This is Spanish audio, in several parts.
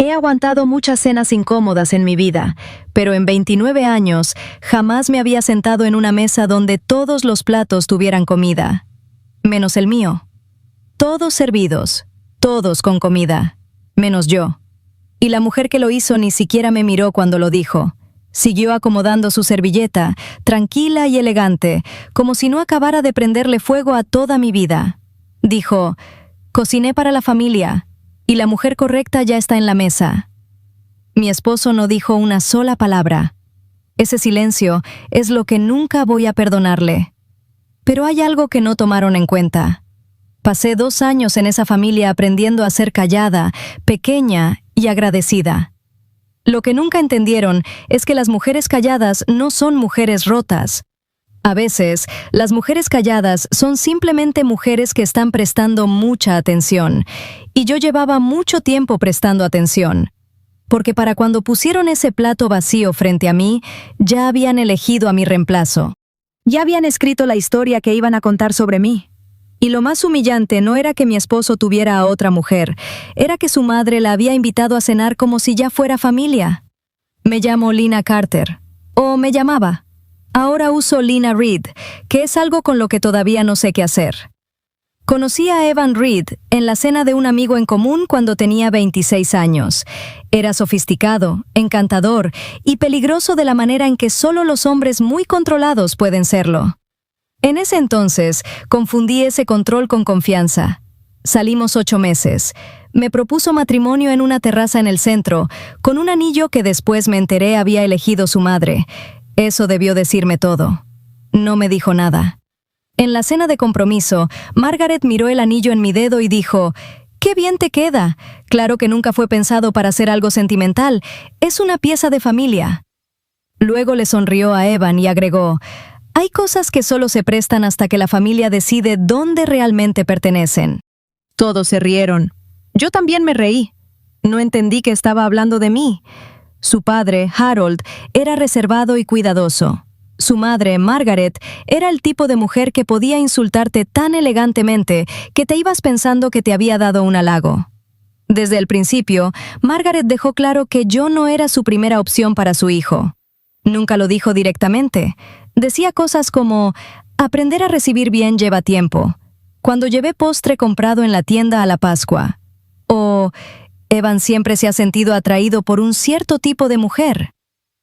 He aguantado muchas cenas incómodas en mi vida, pero en 29 años jamás me había sentado en una mesa donde todos los platos tuvieran comida, menos el mío. Todos servidos, todos con comida, menos yo. Y la mujer que lo hizo ni siquiera me miró cuando lo dijo. Siguió acomodando su servilleta, tranquila y elegante, como si no acabara de prenderle fuego a toda mi vida. Dijo: «Cociné para la familia, y la mujer correcta ya está en la mesa». Mi esposo no dijo una sola palabra. Ese silencio es lo que nunca voy a perdonarle. Pero hay algo que no tomaron en cuenta. Pasé 2 años en esa familia aprendiendo a ser callada, pequeña y agradecida. Lo que nunca entendieron es que las mujeres calladas no son mujeres rotas. A veces, las mujeres calladas son simplemente mujeres que están prestando mucha atención. Y yo llevaba mucho tiempo prestando atención. Porque para cuando pusieron ese plato vacío frente a mí, ya habían elegido a mi reemplazo. Ya habían escrito la historia que iban a contar sobre mí. Y lo más humillante no era que mi esposo tuviera a otra mujer, era que su madre la había invitado a cenar como si ya fuera familia. Me llamo Lina Carter, o me llamaba. Ahora uso Lina Reed, que es algo con lo que todavía no sé qué hacer. Conocí a Evan Reed en la cena de un amigo en común cuando tenía 26 años. Era sofisticado, encantador y peligroso de la manera en que solo los hombres muy controlados pueden serlo. En ese entonces, confundí ese control con confianza. Salimos 8 meses. Me propuso matrimonio en una terraza en el centro, con un anillo que después me enteré había elegido su madre. Eso debió decirme todo. No me dijo nada. En la cena de compromiso, Margaret miró el anillo en mi dedo y dijo: «¡Qué bien te queda! Claro que nunca fue pensado para ser algo sentimental. Es una pieza de familia». Luego le sonrió a Evan y agregó: «Hay cosas que solo se prestan hasta que la familia decide dónde realmente pertenecen». Todos se rieron. Yo también me reí. No entendí que estaba hablando de mí. Su padre, Harold, era reservado y cuidadoso. Su madre, Margaret, era el tipo de mujer que podía insultarte tan elegantemente que te ibas pensando que te había dado un halago. Desde el principio, Margaret dejó claro que yo no era su primera opción para su hijo. Nunca lo dijo directamente. Decía cosas como: «Aprender a recibir bien lleva tiempo», cuando llevé postre comprado en la tienda a la Pascua. O: «Evan siempre se ha sentido atraído por un cierto tipo de mujer»,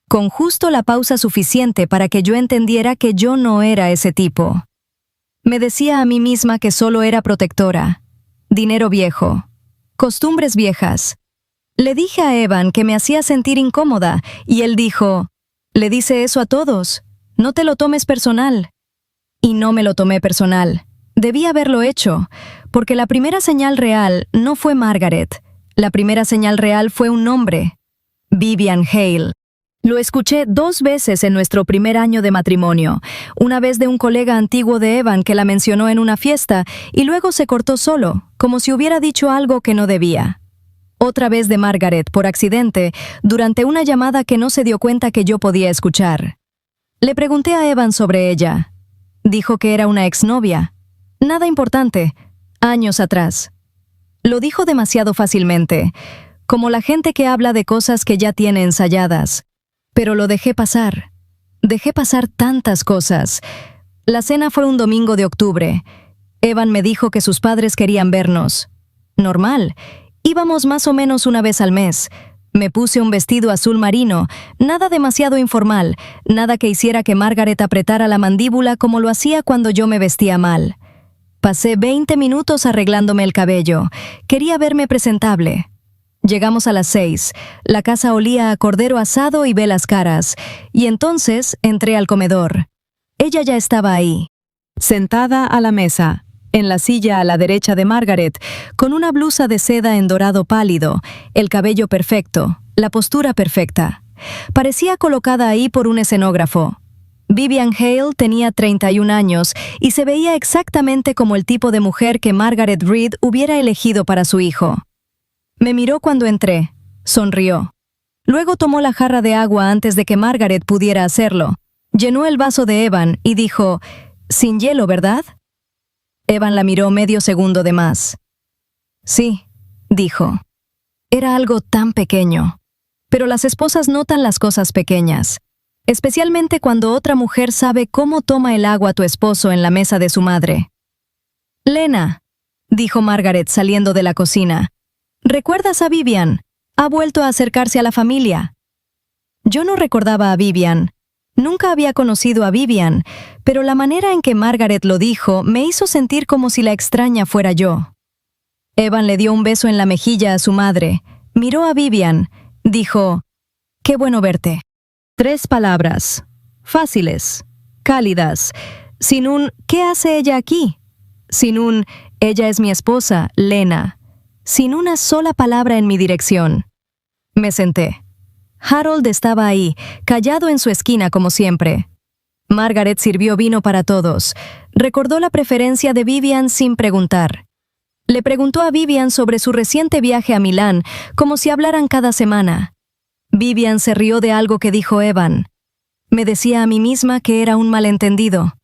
con justo la pausa suficiente para que yo entendiera que yo no era ese tipo. Me decía a mí misma que solo era protectora, dinero viejo, costumbres viejas. Le dije a Evan que me hacía sentir incómoda y él dijo: «Le dice eso a todos, no te lo tomes personal». Y no me lo tomé personal. Debí haberlo hecho, porque la primera señal real no fue Margaret. La primera señal real fue un nombre: Vivian Hale. Lo escuché 2 veces en nuestro primer año de matrimonio, una vez de un colega antiguo de Evan que la mencionó en una fiesta y luego se cortó solo, como si hubiera dicho algo que no debía. Otra vez de Margaret, por accidente, durante una llamada que no se dio cuenta que yo podía escuchar. Le pregunté a Evan sobre ella. Dijo que era una exnovia. Nada importante, años atrás. Lo dijo demasiado fácilmente, como la gente que habla de cosas que ya tiene ensayadas. Pero lo dejé pasar. Dejé pasar tantas cosas. La cena fue un domingo de octubre. Evan me dijo que sus padres querían vernos. Normal. Íbamos más o menos una vez al mes. Me puse un vestido azul marino, nada demasiado informal, nada que hiciera que Margaret apretara la mandíbula como lo hacía cuando yo me vestía mal. Pasé 20 minutos arreglándome el cabello. Quería verme presentable. Llegamos a las 6. La casa olía a cordero asado y velas caras, y entonces entré al comedor. Ella ya estaba ahí, sentada a la mesa, en la silla a la derecha de Margaret, con una blusa de seda en dorado pálido, el cabello perfecto, la postura perfecta. Parecía colocada ahí por un escenógrafo. Vivian Hale tenía 31 años y se veía exactamente como el tipo de mujer que Margaret Reed hubiera elegido para su hijo. Me miró cuando entré, sonrió. Luego tomó la jarra de agua antes de que Margaret pudiera hacerlo. Llenó el vaso de Evan y dijo: «Sin hielo, ¿verdad?». Evan la miró medio segundo de más. «Sí», dijo. Era algo tan pequeño. Pero las esposas notan las cosas pequeñas, especialmente cuando otra mujer sabe cómo toma el agua tu esposo en la mesa de su madre. «Lena», dijo Margaret saliendo de la cocina, «¿recuerdas a Vivian? Ha vuelto a acercarse a la familia». Yo no recordaba a Vivian. Nunca había conocido a Vivian, pero la manera en que Margaret lo dijo me hizo sentir como si la extraña fuera yo. Evan le dio un beso en la mejilla a su madre, miró a Vivian, dijo, «Qué bueno verte». 3 palabras, fáciles, cálidas, sin un «¿qué hace ella aquí?», sin un «ella es mi esposa, Lena», sin una sola palabra en mi dirección. Me senté. Harold estaba ahí, callado en su esquina como siempre. Margaret sirvió vino para todos. Recordó la preferencia de Vivian sin preguntar. Le preguntó a Vivian sobre su reciente viaje a Milán, como si hablaran cada semana. Vivian se rió de algo que dijo Evan. Me decía a mí misma que era un malentendido.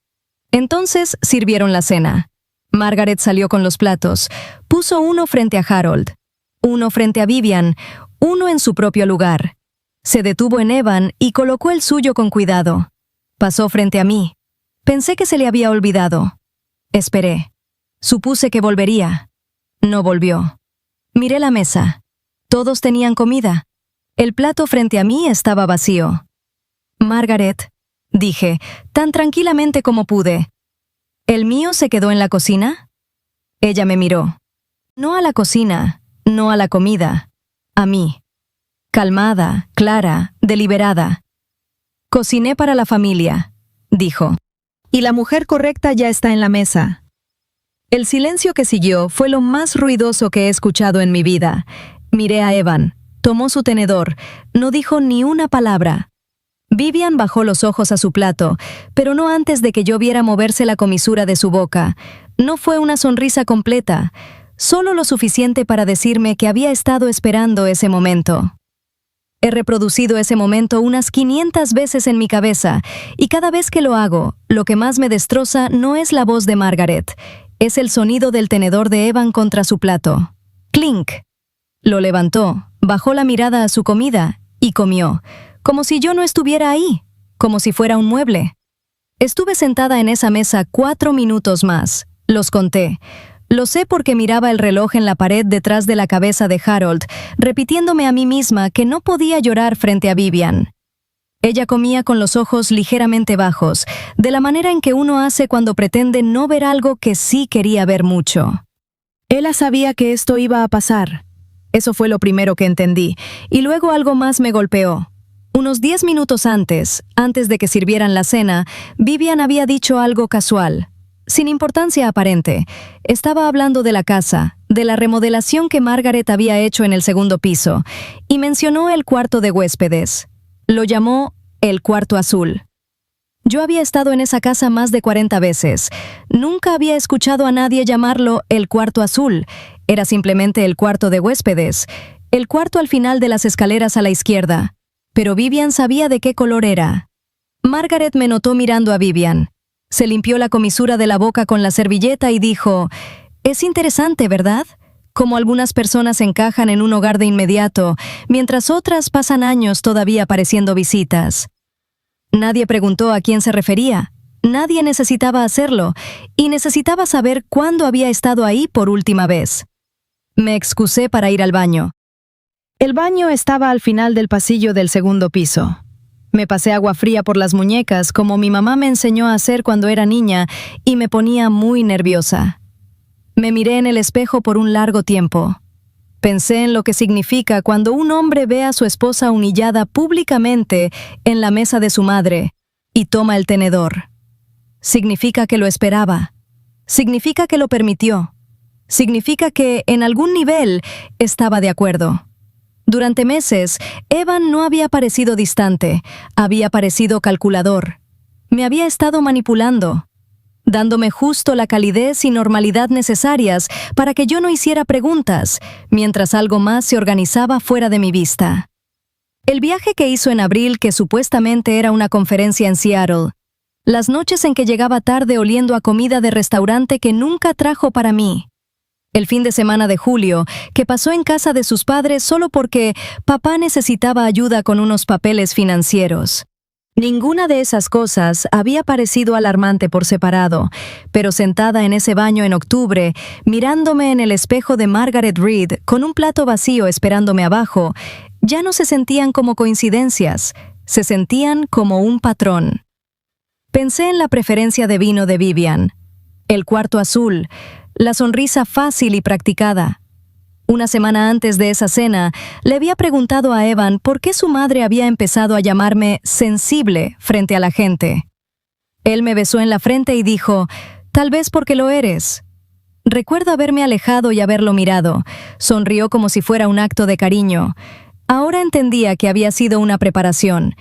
Entonces sirvieron la cena. Margaret salió con los platos. Puso uno frente a Harold, uno frente a Vivian, uno en su propio lugar. Se detuvo en Evan y colocó el suyo con cuidado. Pasó frente a mí. Pensé que se le había olvidado. Esperé. Supuse que volvería. No volvió. Miré la mesa. Todos tenían comida. El plato frente a mí estaba vacío. «Margaret», dije, tan tranquilamente como pude, «¿el mío se quedó en la cocina?» Ella me miró. No a la cocina, no a la comida, a mí. Calmada, clara, deliberada. «Cociné para la familia», dijo. «Y la mujer correcta ya está en la mesa». El silencio que siguió fue lo más ruidoso que he escuchado en mi vida. Miré a Evan. Tomó su tenedor. No dijo ni una palabra. Vivian bajó los ojos a su plato, pero no antes de que yo viera moverse la comisura de su boca. No fue una sonrisa completa, solo lo suficiente para decirme que había estado esperando ese momento. He reproducido ese momento unas 500 veces en mi cabeza, y cada vez que lo hago, lo que más me destroza no es la voz de Margaret, es el sonido del tenedor de Evan contra su plato. ¡Clink! Lo levantó, bajó la mirada a su comida y comió, como si yo no estuviera ahí, como si fuera un mueble. Estuve sentada en esa mesa 4 minutos más, los conté. Lo sé porque miraba el reloj en la pared detrás de la cabeza de Harold, repitiéndome a mí misma que no podía llorar frente a Vivian. Ella comía con los ojos ligeramente bajos, de la manera en que uno hace cuando pretende no ver algo que sí quería ver mucho. Ella sabía que esto iba a pasar. Eso fue lo primero que entendí, y luego algo más me golpeó. Unos 10 minutos antes de que sirvieran la cena, Vivian había dicho algo casual, sin importancia aparente. Estaba hablando de la casa, de la remodelación que Margaret había hecho en el segundo piso, y mencionó el cuarto de huéspedes. Lo llamó el cuarto azul. Yo había estado en esa casa más de 40 veces. Nunca había escuchado a nadie llamarlo el cuarto azul. Era simplemente el cuarto de huéspedes, el cuarto al final de las escaleras a la izquierda. Pero Vivian sabía de qué color era. Margaret me notó mirando a Vivian. Se limpió la comisura de la boca con la servilleta y dijo, «Es interesante, ¿verdad? Cómo algunas personas encajan en un hogar de inmediato, mientras otras pasan años todavía pareciendo visitas». Nadie preguntó a quién se refería. Nadie necesitaba hacerlo, y necesitaba saber cuándo había estado ahí por última vez. Me excusé para ir al baño. El baño estaba al final del pasillo del segundo piso. Me pasé agua fría por las muñecas, como mi mamá me enseñó a hacer cuando era niña, y me ponía muy nerviosa. Me miré en el espejo por un largo tiempo. Pensé en lo que significa cuando un hombre ve a su esposa humillada públicamente en la mesa de su madre y toma el tenedor. Significa que lo esperaba. Significa que lo permitió. Significa que, en algún nivel, estaba de acuerdo. Durante meses, Evan no había parecido distante, había parecido calculador. Me había estado manipulando, dándome justo la calidez y normalidad necesarias para que yo no hiciera preguntas, mientras algo más se organizaba fuera de mi vista. El viaje que hizo en abril, que supuestamente era una conferencia en Seattle, las noches en que llegaba tarde oliendo a comida de restaurante que nunca trajo para mí, El fin de semana de julio, que pasó en casa de sus padres solo porque papá necesitaba ayuda con unos papeles financieros. Ninguna de esas cosas había parecido alarmante por separado, pero sentada en ese baño en octubre, mirándome en el espejo de Margaret Reed con un plato vacío esperándome abajo, ya no se sentían como coincidencias, se sentían como un patrón. Pensé en la preferencia de vino de Vivian, el cuarto azul, la sonrisa fácil y practicada. Una semana antes de esa cena, le había preguntado a Evan por qué su madre había empezado a llamarme sensible frente a la gente. Él me besó en la frente y dijo, «Tal vez porque lo eres». Recuerdo haberme alejado y haberlo mirado. Sonrió como si fuera un acto de cariño. Ahora entendía que había sido una preparación.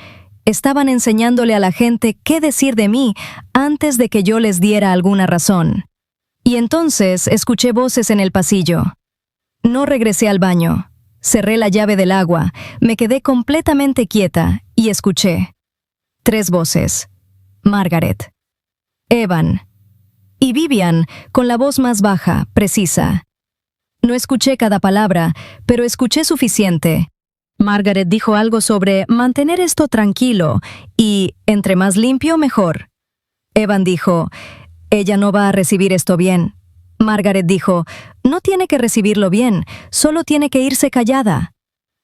Estaban enseñándole a la gente qué decir de mí antes de que yo les diera alguna razón. Y entonces escuché voces en el pasillo. No regresé al baño. Cerré la llave del agua, me quedé completamente quieta y escuché. 3 voces. Margaret. Evan. Y Vivian, con la voz más baja, precisa. No escuché cada palabra, pero escuché suficiente. Margaret dijo algo sobre mantener esto tranquilo y, entre más limpio, mejor. Evan dijo, «Ella no va a recibir esto bien». Margaret dijo, «No tiene que recibirlo bien, solo tiene que irse callada».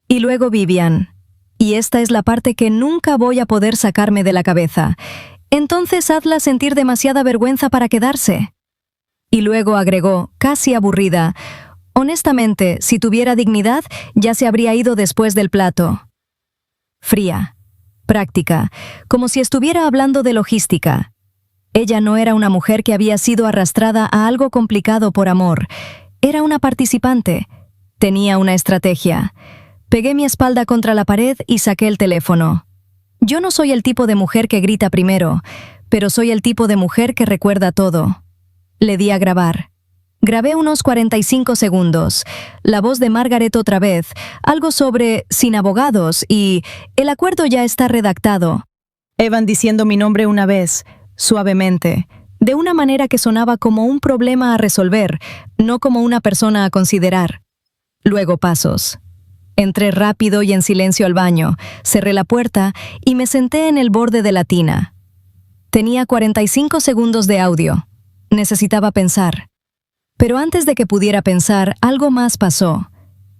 Y luego Vivian, y esta es la parte que nunca voy a poder sacarme de la cabeza, «Entonces hazla sentir demasiada vergüenza para quedarse». Y luego agregó, casi aburrida, «Honestamente, si tuviera dignidad, ya se habría ido después del plato». Fría, práctica, como si estuviera hablando de logística. Ella no era una mujer que había sido arrastrada a algo complicado por amor. Era una participante. Tenía una estrategia. Pegué mi espalda contra la pared y saqué el teléfono. Yo no soy el tipo de mujer que grita primero, pero soy el tipo de mujer que recuerda todo. Le di a grabar. Grabé unos 45 segundos. La voz de Margaret otra vez, algo sobre sin abogados y el acuerdo ya está redactado. Evan diciendo mi nombre una vez, suavemente, de una manera que sonaba como un problema a resolver, no como una persona a considerar. Luego pasos. Entré rápido y en silencio al baño, cerré la puerta y me senté en el borde de la tina. Tenía 45 segundos de audio. Necesitaba pensar. Pero antes de que pudiera pensar, algo más pasó.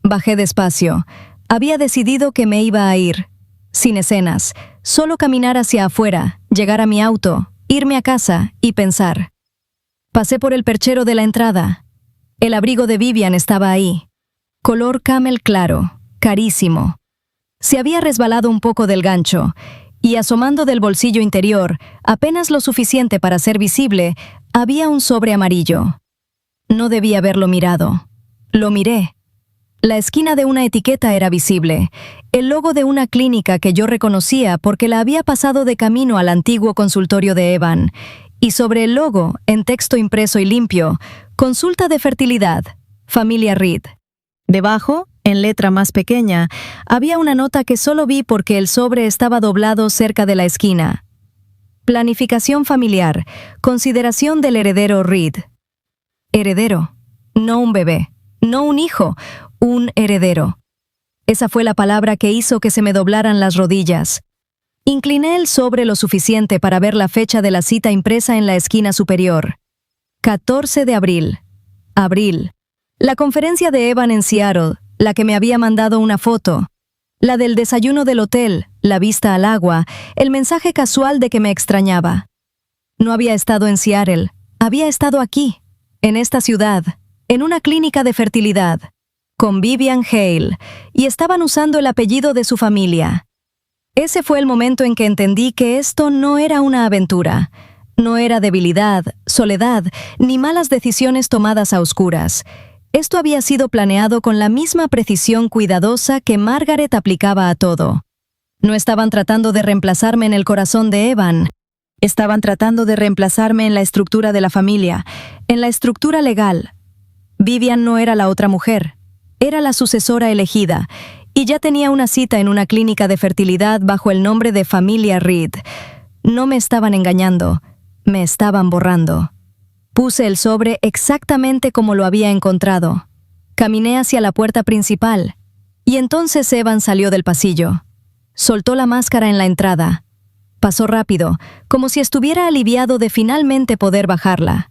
Bajé despacio. Había decidido que me iba a ir. Sin escenas, solo caminar hacia afuera, llegar a mi auto, irme a casa y pensar. Pasé por el perchero de la entrada. El abrigo de Vivian estaba ahí. Color camel claro, carísimo. Se había resbalado un poco del gancho, y asomando del bolsillo interior, apenas lo suficiente para ser visible, había un sobre amarillo. No debía haberlo mirado. Lo miré. La esquina de una etiqueta era visible, el logo de una clínica que yo reconocía porque la había pasado de camino al antiguo consultorio de Evan, y sobre el logo, en texto impreso y limpio, consulta de fertilidad, familia Reed. Debajo, en letra más pequeña, había una nota que solo vi porque el sobre estaba doblado cerca de la esquina. Planificación familiar, consideración del heredero Reed. Heredero, no un bebé, no un hijo, un heredero. Esa fue la palabra que hizo que se me doblaran las rodillas. Incliné el sobre lo suficiente para ver la fecha de la cita impresa en la esquina superior. 14 de abril. Abril. La conferencia de Evan en Seattle, la que me había mandado una foto. La del desayuno del hotel, la vista al agua, el mensaje casual de que me extrañaba. No había estado en Seattle, había estado aquí, en esta ciudad, en una clínica de fertilidad, con Vivian Hale, y estaban usando el apellido de su familia. Ese fue el momento en que entendí que esto no era una aventura. No era debilidad, soledad, ni malas decisiones tomadas a oscuras. Esto había sido planeado con la misma precisión cuidadosa que Margaret aplicaba a todo. No estaban tratando de reemplazarme en el corazón de Evan. Estaban tratando de reemplazarme en la estructura de la familia, en la estructura legal. Vivian no era la otra mujer. Era la sucesora elegida, y ya tenía una cita en una clínica de fertilidad bajo el nombre de Familia Reed. No me estaban engañando, me estaban borrando. Puse el sobre exactamente como lo había encontrado. Caminé hacia la puerta principal, y entonces Evan salió del pasillo. Soltó la máscara en la entrada. Pasó rápido, como si estuviera aliviado de finalmente poder bajarla.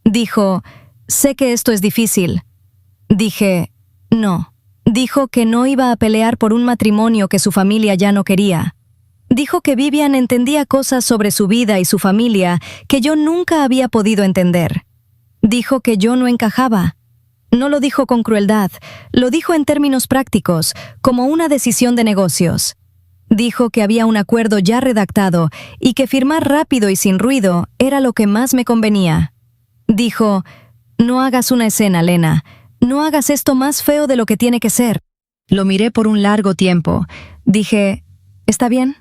Dijo, «Sé que esto es difícil». Dije, «No». Dijo que no iba a pelear por un matrimonio que su familia ya no quería. Dijo que Vivian entendía cosas sobre su vida y su familia que yo nunca había podido entender. Dijo que yo no encajaba. No lo dijo con crueldad, lo dijo en términos prácticos, como una decisión de negocios. Dijo que había un acuerdo ya redactado y que firmar rápido y sin ruido era lo que más me convenía. Dijo, «No hagas una escena, Lena. No hagas esto más feo de lo que tiene que ser». Lo miré por un largo tiempo. Dije, «¿Está bien?».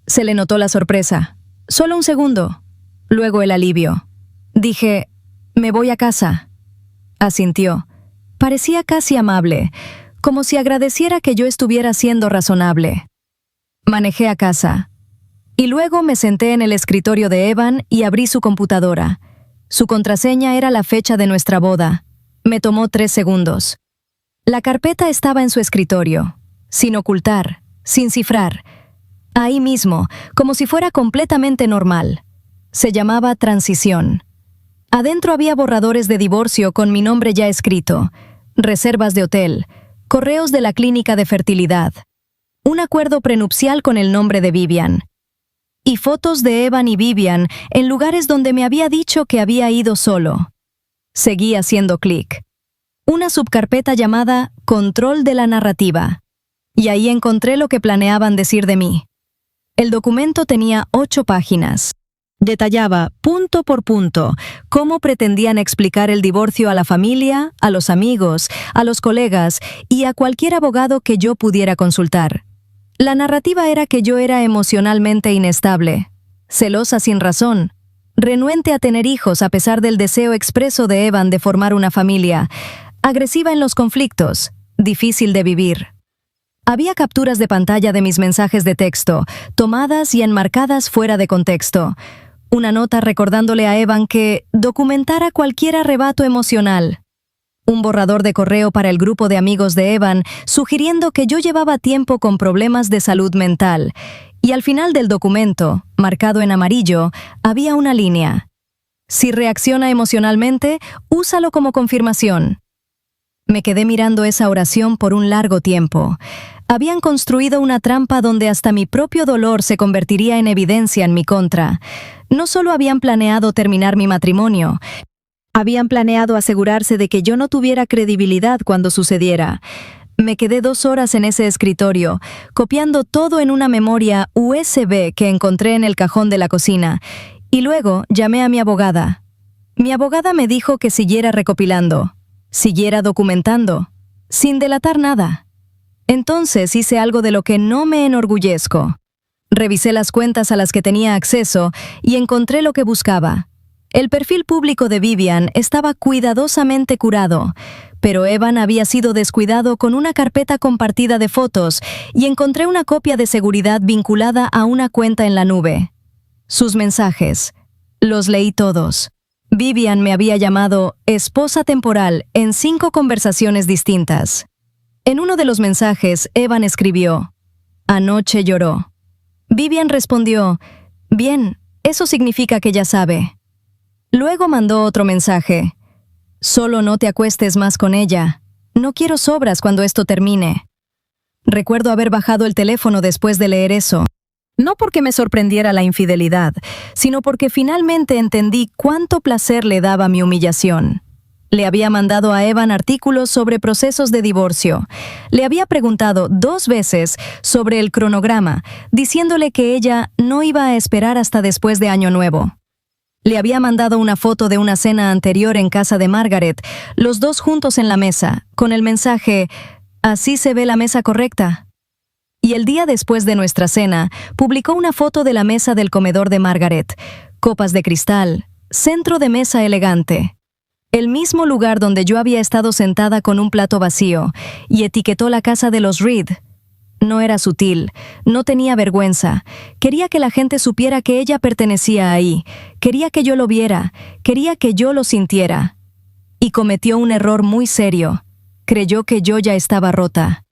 Se le notó la sorpresa. Solo un segundo. Luego el alivio. Dije, «Me voy a casa». Asintió. Parecía casi amable, como si agradeciera que yo estuviera siendo razonable. Manejé a casa. Y luego me senté en el escritorio de Evan y abrí su computadora. Su contraseña era la fecha de nuestra boda. Me tomó 3 segundos. La carpeta estaba en su escritorio, sin ocultar, sin cifrar. Ahí mismo, como si fuera completamente normal. Se llamaba Transición. Adentro había borradores de divorcio con mi nombre ya escrito, reservas de hotel, correos de la clínica de fertilidad, un acuerdo prenupcial con el nombre de Vivian, y fotos de Evan y Vivian en lugares donde me había dicho que había ido solo. Seguí haciendo clic. Una subcarpeta llamada Control de la narrativa. Y ahí encontré lo que planeaban decir de mí. El documento tenía 8 páginas. Detallaba, punto por punto, cómo pretendían explicar el divorcio a la familia, a los amigos, a los colegas y a cualquier abogado que yo pudiera consultar. La narrativa era que yo era emocionalmente inestable, celosa sin razón, renuente a tener hijos a pesar del deseo expreso de Evan de formar una familia, agresiva en los conflictos, difícil de vivir. Había capturas de pantalla de mis mensajes de texto, tomadas y enmarcadas fuera de contexto. Una nota recordándole a Evan que documentara cualquier arrebato emocional. Un borrador de correo para el grupo de amigos de Evan sugiriendo que yo llevaba tiempo con problemas de salud mental. Y al final del documento, marcado en amarillo, había una línea. Si reacciona emocionalmente, úsalo como confirmación. Me quedé mirando esa oración por un largo tiempo. Habían construido una trampa donde hasta mi propio dolor se convertiría en evidencia en mi contra. No solo habían planeado terminar mi matrimonio, habían planeado asegurarse de que yo no tuviera credibilidad cuando sucediera. Me quedé 2 horas en ese escritorio, copiando todo en una memoria USB que encontré en el cajón de la cocina, y luego llamé a mi abogada. Mi abogada me dijo que siguiera recopilando, siguiera documentando, sin delatar nada. Entonces hice algo de lo que no me enorgullezco. Revisé las cuentas a las que tenía acceso y encontré lo que buscaba. El perfil público de Vivian estaba cuidadosamente curado, pero Evan había sido descuidado con una carpeta compartida de fotos y encontré una copia de seguridad vinculada a una cuenta en la nube. Sus mensajes. Los leí todos. Vivian me había llamado esposa temporal en 5 conversaciones distintas. En uno de los mensajes, Evan escribió, «Anoche lloró». Vivian respondió, «Bien, eso significa que ya sabe». Luego mandó otro mensaje, «Solo no te acuestes más con ella. No quiero sobras cuando esto termine». Recuerdo haber bajado el teléfono después de leer eso. No porque me sorprendiera la infidelidad, sino porque finalmente entendí cuánto placer le daba mi humillación. Le había mandado a Evan artículos sobre procesos de divorcio. Le había preguntado 2 veces sobre el cronograma, diciéndole que ella no iba a esperar hasta después de Año Nuevo. Le había mandado una foto de una cena anterior en casa de Margaret, los 2 juntos en la mesa, con el mensaje, «Así se ve la mesa correcta». Y el día después de nuestra cena, publicó una foto de la mesa del comedor de Margaret, copas de cristal, centro de mesa elegante. El mismo lugar donde yo había estado sentada con un plato vacío, y etiquetó la casa de los Reed. No era sutil, no tenía vergüenza. Quería que la gente supiera que ella pertenecía ahí. Quería que yo lo viera, quería que yo lo sintiera. Y cometió un error muy serio. Creyó que yo ya estaba rota.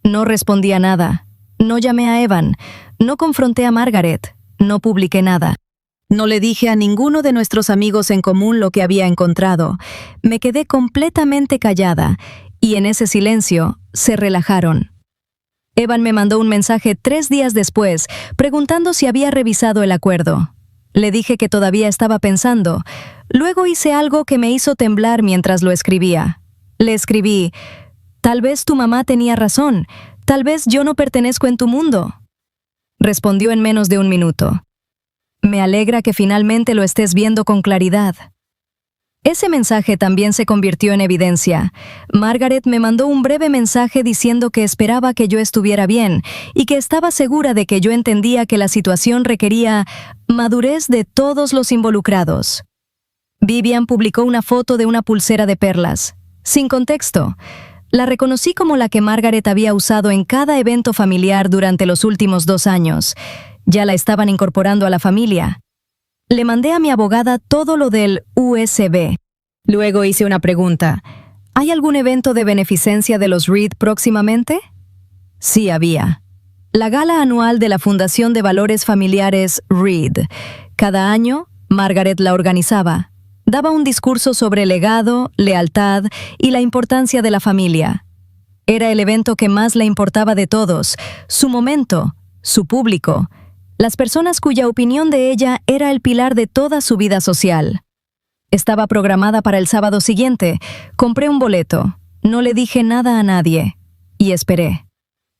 No respondí a nada. No llamé a Evan. No confronté a Margaret. No publiqué nada. No le dije a ninguno de nuestros amigos en común lo que había encontrado. Me quedé completamente callada, y en ese silencio se relajaron. Evan me mandó un mensaje 3 días después, preguntando si había revisado el acuerdo. Le dije que todavía estaba pensando. Luego hice algo que me hizo temblar mientras lo escribía. Le escribí: «Tal vez tu mamá tenía razón. Tal vez yo no pertenezco en tu mundo». Respondió en menos de 1 minuto: «Me alegra que finalmente lo estés viendo con claridad». Ese mensaje también se convirtió en evidencia. Margaret me mandó un breve mensaje diciendo que esperaba que yo estuviera bien y que estaba segura de que yo entendía que la situación requería madurez de todos los involucrados. Vivian publicó una foto de una pulsera de perlas. Sin contexto. La reconocí como la que Margaret había usado en cada evento familiar durante los últimos 2 años. Ya la estaban incorporando a la familia. Le mandé a mi abogada todo lo del USB. Luego hice una pregunta: ¿hay algún evento de beneficencia de los Reed próximamente? Sí, había. La gala anual de la Fundación de Valores Familiares Reed. Cada año, Margaret la organizaba. Daba un discurso sobre legado, lealtad y la importancia de la familia. Era el evento que más le importaba de todos, su momento, su público, las personas cuya opinión de ella era el pilar de toda su vida social. Estaba programada para el sábado siguiente. Compré un boleto. No le dije nada a nadie. Y esperé.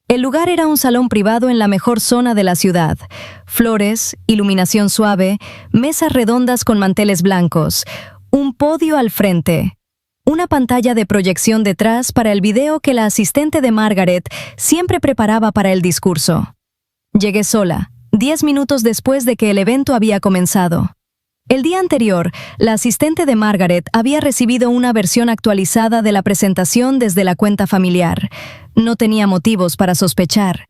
El lugar era un salón privado en la mejor zona de la ciudad. Flores, iluminación suave, mesas redondas con manteles blancos, un podio al frente, una pantalla de proyección detrás para el video que la asistente de Margaret siempre preparaba para el discurso. Llegué sola, 10 minutos después de que el evento había comenzado. El día anterior, la asistente de Margaret había recibido una versión actualizada de la presentación desde la cuenta familiar. No tenía motivos para sospechar.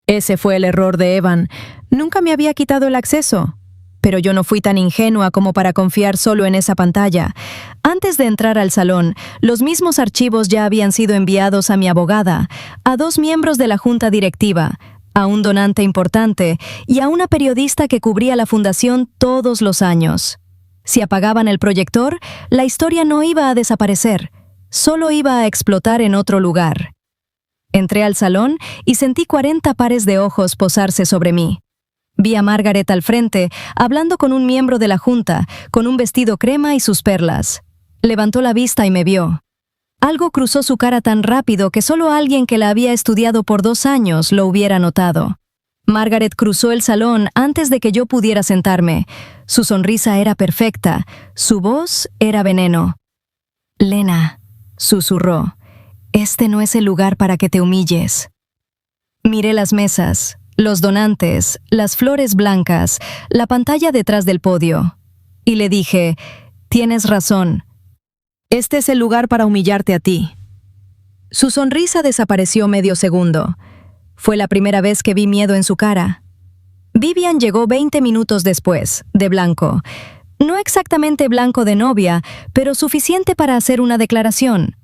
Ese fue el error de Evan. Nunca me había quitado el acceso. Pero yo no fui tan ingenua como para confiar solo en esa pantalla. Antes de entrar al salón, los mismos archivos ya habían sido enviados a mi abogada, a 2 miembros de la junta directiva, a un donante importante y a una periodista que cubría la fundación todos los años. Si apagaban el proyector, la historia no iba a desaparecer, solo iba a explotar en otro lugar. Entré al salón y sentí 40 pares de ojos posarse sobre mí. Vi a Margaret al frente, hablando con un miembro de la junta, con un vestido crema y sus perlas. Levantó la vista y me vio. Algo cruzó su cara tan rápido que solo alguien que la había estudiado por 2 años lo hubiera notado. Margaret cruzó el salón antes de que yo pudiera sentarme. Su sonrisa era perfecta, su voz era veneno. «Lena», susurró, «este no es el lugar para que te humilles». Miré las mesas, los donantes, las flores blancas, la pantalla detrás del podio. Y le dije: «Tienes razón. Este es el lugar para humillarte a ti». Su sonrisa desapareció medio segundo. Fue la primera vez que vi miedo en su cara. Vivian llegó 20 minutos después, de blanco. No exactamente blanco de novia, pero suficiente para hacer una declaración.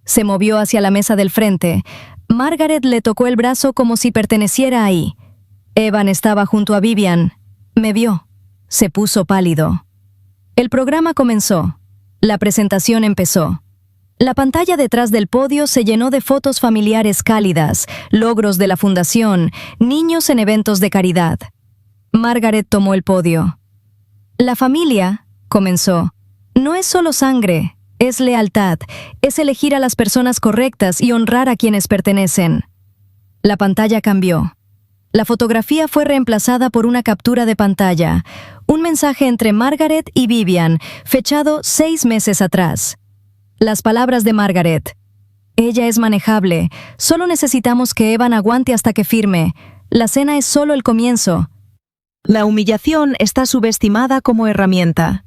Se movió hacia la mesa del frente. Margaret le tocó el brazo como si perteneciera ahí. Evan estaba junto a Vivian. Me vio. Se puso pálido. El programa comenzó. La presentación empezó. La pantalla detrás del podio se llenó de fotos familiares cálidas, logros de la fundación, niños en eventos de caridad. Margaret tomó el podio. «La familia», comenzó, «no es solo sangre, es lealtad, es elegir a las personas correctas y honrar a quienes pertenecen». La pantalla cambió. La fotografía fue reemplazada por una captura de pantalla, un mensaje entre Margaret y Vivian, fechado 6 meses atrás. Las palabras de Margaret: «Ella es manejable, solo necesitamos que Evan aguante hasta que firme. La cena es solo el comienzo». La humillación está subestimada como herramienta.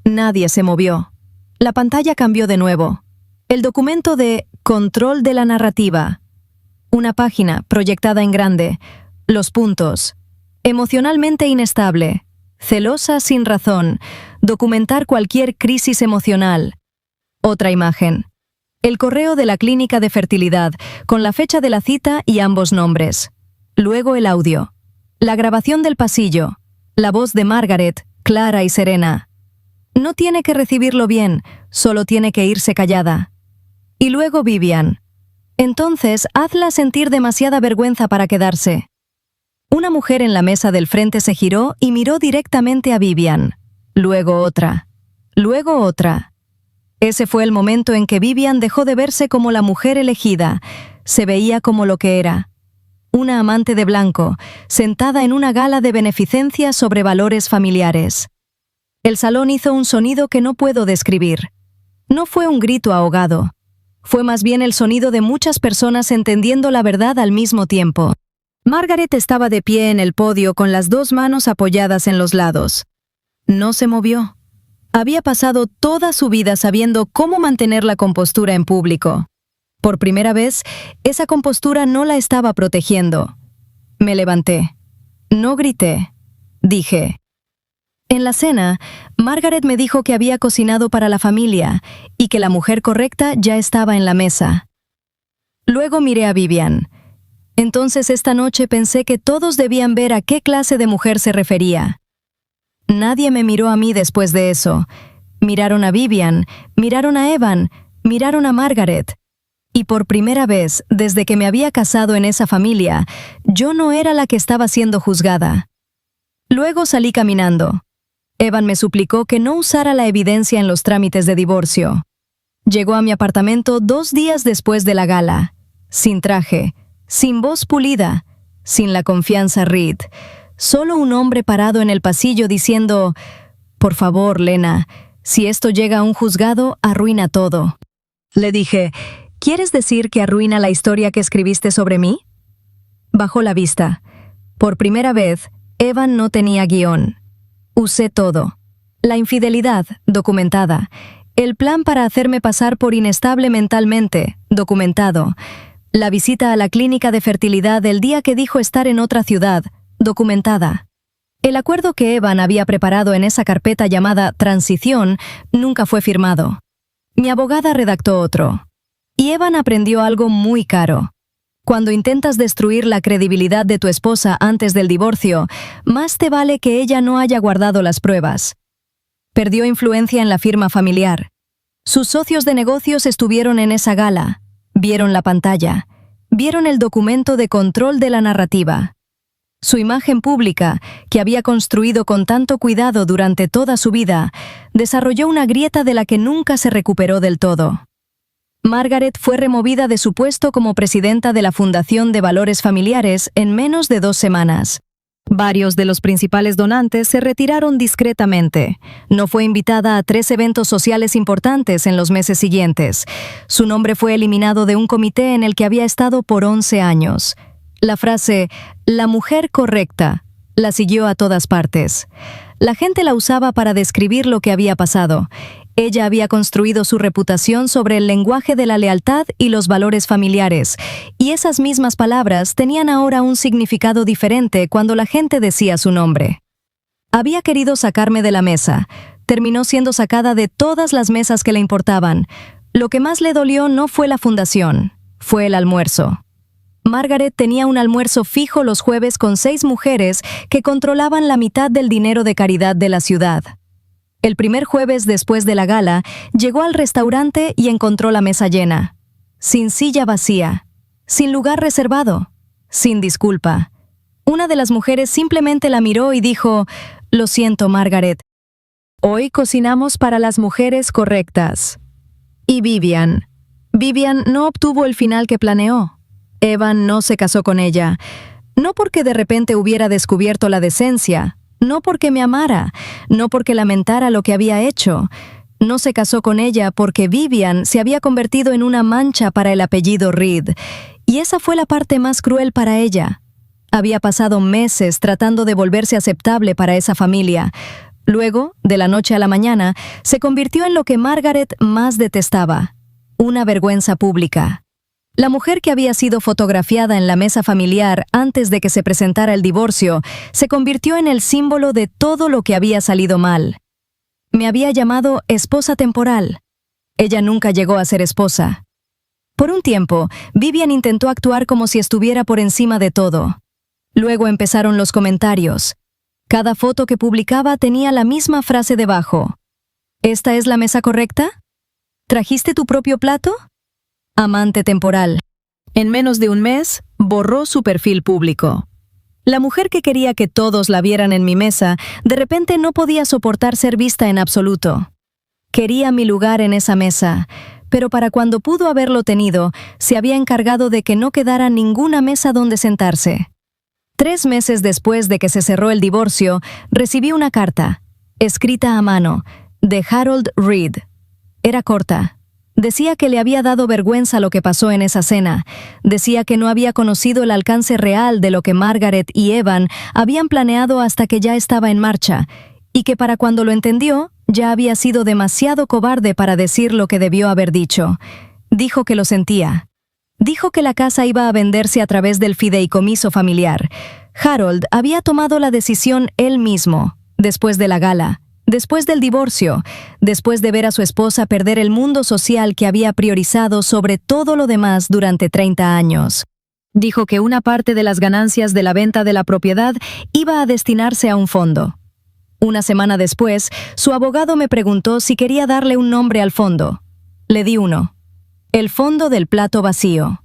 Nadie se movió. La pantalla cambió de nuevo. El documento de control de la narrativa. Una página proyectada en grande. Los puntos. Emocionalmente inestable. Celosa sin razón. Documentar cualquier crisis emocional. Otra imagen. El correo de la clínica de fertilidad, con la fecha de la cita y ambos nombres. Luego el audio. La grabación del pasillo. La voz de Margaret, clara y serena. No tiene que recibirlo bien, solo tiene que irse callada. Y luego Vivian. Entonces, hazla sentir demasiada vergüenza para quedarse. Una mujer en la mesa del frente se giró y miró directamente a Vivian. Luego otra. Luego otra. Ese fue el momento en que Vivian dejó de verse como la mujer elegida. Se veía como lo que era. Una amante de blanco, sentada en una gala de beneficencia sobre valores familiares. El salón hizo un sonido que no puedo describir. No fue un grito ahogado. Fue más bien el sonido de muchas personas entendiendo la verdad al mismo tiempo. Margaret estaba de pie en el podio con las dos manos apoyadas en los lados. No se movió. Había pasado toda su vida sabiendo cómo mantener la compostura en público. Por primera vez, esa compostura no la estaba protegiendo. Me levanté. No grité. Dije. En la cena, Margaret me dijo que había cocinado para la familia y que la mujer correcta ya estaba en la mesa. Luego miré a Vivian. Entonces esta noche pensé que todos debían ver a qué clase de mujer se refería. Nadie me miró a mí después de eso. Miraron a Vivian, miraron a Evan, miraron a Margaret. Y por primera vez, desde que me había casado en esa familia, yo no era la que estaba siendo juzgada. Luego salí caminando. Evan me suplicó que no usara la evidencia en los trámites de divorcio. Llegó a mi apartamento 2 días después de la gala, sin traje, sin voz pulida, sin la confianza Reed, solo un hombre parado en el pasillo diciendo, «Por favor, Lena, si esto llega a un juzgado, arruina todo». Le dije, «¿Quieres decir que arruina la historia que escribiste sobre mí?» Bajó la vista. Por primera vez, Evan no tenía guión. Usé todo. La infidelidad, documentada. El plan para hacerme pasar por inestable mentalmente, documentado. La visita a la clínica de fertilidad el día que dijo estar en otra ciudad, documentada. El acuerdo que Evan había preparado en esa carpeta llamada Transición nunca fue firmado. Mi abogada redactó otro. Y Evan aprendió algo muy caro. Cuando intentas destruir la credibilidad de tu esposa antes del divorcio, más te vale que ella no haya guardado las pruebas. Perdió influencia en la firma familiar. Sus socios de negocios estuvieron en esa gala, vieron la pantalla, vieron el documento de control de la narrativa. Su imagen pública, que había construido con tanto cuidado durante toda su vida, desarrolló una grieta de la que nunca se recuperó del todo. Margaret fue removida de su puesto como presidenta de la Fundación de Valores Familiares en menos de 2 semanas. Varios de los principales donantes se retiraron discretamente. No fue invitada a 3 eventos sociales importantes en los meses siguientes. Su nombre fue eliminado de un comité en el que había estado por 11 años. La frase, «la mujer correcta», la siguió a todas partes. La gente la usaba para describir lo que había pasado. Ella había construido su reputación sobre el lenguaje de la lealtad y los valores familiares, y esas mismas palabras tenían ahora un significado diferente cuando la gente decía su nombre. Había querido sacarme de la mesa. Terminó siendo sacada de todas las mesas que le importaban. Lo que más le dolió no fue la fundación, fue el almuerzo. Margaret tenía un almuerzo fijo los jueves con 6 mujeres que controlaban la mitad del dinero de caridad de la ciudad. El primer jueves después de la gala, llegó al restaurante y encontró la mesa llena. Sin silla vacía, sin lugar reservado, sin disculpa. Una de las mujeres simplemente la miró y dijo, «Lo siento, Margaret. Hoy cocinamos para las mujeres correctas». Y Vivian. Vivian no obtuvo el final que planeó. Evan no se casó con ella. No porque de repente hubiera descubierto la decencia, no porque me amara, no porque lamentara lo que había hecho. No se casó con ella porque Vivian se había convertido en una mancha para el apellido Reed, y esa fue la parte más cruel para ella. Había pasado meses tratando de volverse aceptable para esa familia. Luego, de la noche a la mañana, se convirtió en lo que Margaret más detestaba, una vergüenza pública. La mujer que había sido fotografiada en la mesa familiar antes de que se presentara el divorcio se convirtió en el símbolo de todo lo que había salido mal. Me había llamado esposa temporal. Ella nunca llegó a ser esposa. Por un tiempo, Vivian intentó actuar como si estuviera por encima de todo. Luego empezaron los comentarios. Cada foto que publicaba tenía la misma frase debajo. ¿Esta es la mesa correcta? ¿Trajiste tu propio plato? Amante temporal. En menos de un mes, borró su perfil público. La mujer que quería que todos la vieran en mi mesa, de repente no podía soportar ser vista en absoluto. Quería mi lugar en esa mesa, pero para cuando pudo haberlo tenido, se había encargado de que no quedara ninguna mesa donde sentarse. 3 meses después de que se cerró el divorcio, recibí una carta, escrita a mano, de Harold Reed. Era corta. Decía que le había dado vergüenza lo que pasó en esa cena. Decía que no había conocido el alcance real de lo que Margaret y Evan habían planeado hasta que ya estaba en marcha, y que para cuando lo entendió, ya había sido demasiado cobarde para decir lo que debió haber dicho. Dijo que lo sentía. Dijo que la casa iba a venderse a través del fideicomiso familiar. Harold había tomado la decisión él mismo, después de la gala, después del divorcio, después de ver a su esposa perder el mundo social que había priorizado sobre todo lo demás durante 30 años. Dijo que una parte de las ganancias de la venta de la propiedad iba a destinarse a un fondo. Una semana después, su abogado me preguntó si quería darle un nombre al fondo. Le di uno. El Fondo del Plato Vacío.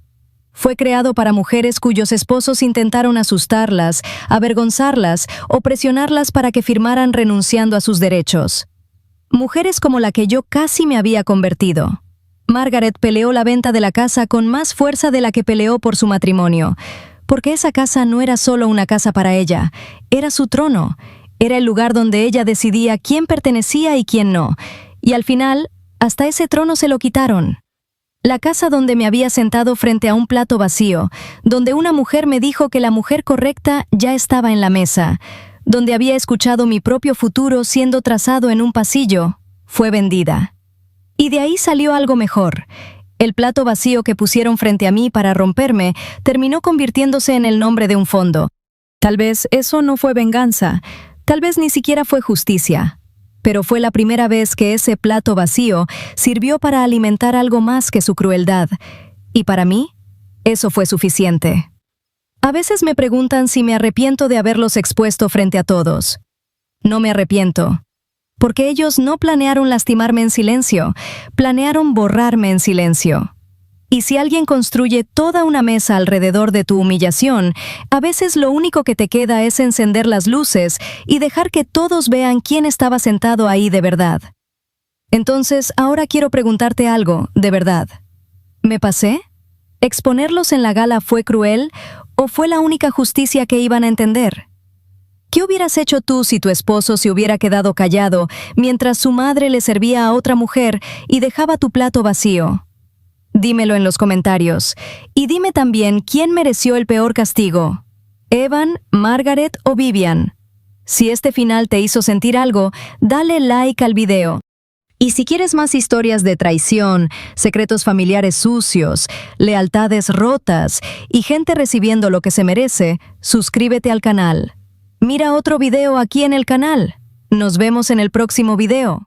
Fue creado para mujeres cuyos esposos intentaron asustarlas, avergonzarlas o presionarlas para que firmaran renunciando a sus derechos. Mujeres como la que yo casi me había convertido. Margaret peleó la venta de la casa con más fuerza de la que peleó por su matrimonio, porque esa casa no era solo una casa para ella, era su trono, era el lugar donde ella decidía quién pertenecía y quién no, y al final, hasta ese trono se lo quitaron. La casa donde me había sentado frente a un plato vacío, donde una mujer me dijo que la mujer correcta ya estaba en la mesa, donde había escuchado mi propio futuro siendo trazado en un pasillo, fue vendida. Y de ahí salió algo mejor. El plato vacío que pusieron frente a mí para romperme terminó convirtiéndose en el nombre de un fondo. Tal vez eso no fue venganza, tal vez ni siquiera fue justicia. Pero fue la primera vez que ese plato vacío sirvió para alimentar algo más que su crueldad. Y para mí, eso fue suficiente. A veces me preguntan si me arrepiento de haberlos expuesto frente a todos. No me arrepiento. Porque ellos no planearon lastimarme en silencio, planearon borrarme en silencio. Y si alguien construye toda una mesa alrededor de tu humillación, a veces lo único que te queda es encender las luces y dejar que todos vean quién estaba sentado ahí de verdad. Entonces, ahora quiero preguntarte algo, de verdad. ¿Me pasé? ¿Exponerlos en la gala fue cruel o fue la única justicia que iban a entender? ¿Qué hubieras hecho tú si tu esposo se hubiera quedado callado mientras su madre le servía a otra mujer y dejaba tu plato vacío? Dímelo en los comentarios. Y dime también quién mereció el peor castigo. ¿Evan, Margaret o Vivian? Si este final te hizo sentir algo, dale like al video. Y si quieres más historias de traición, secretos familiares sucios, lealtades rotas y gente recibiendo lo que se merece, suscríbete al canal. Mira otro video aquí en el canal. Nos vemos en el próximo video.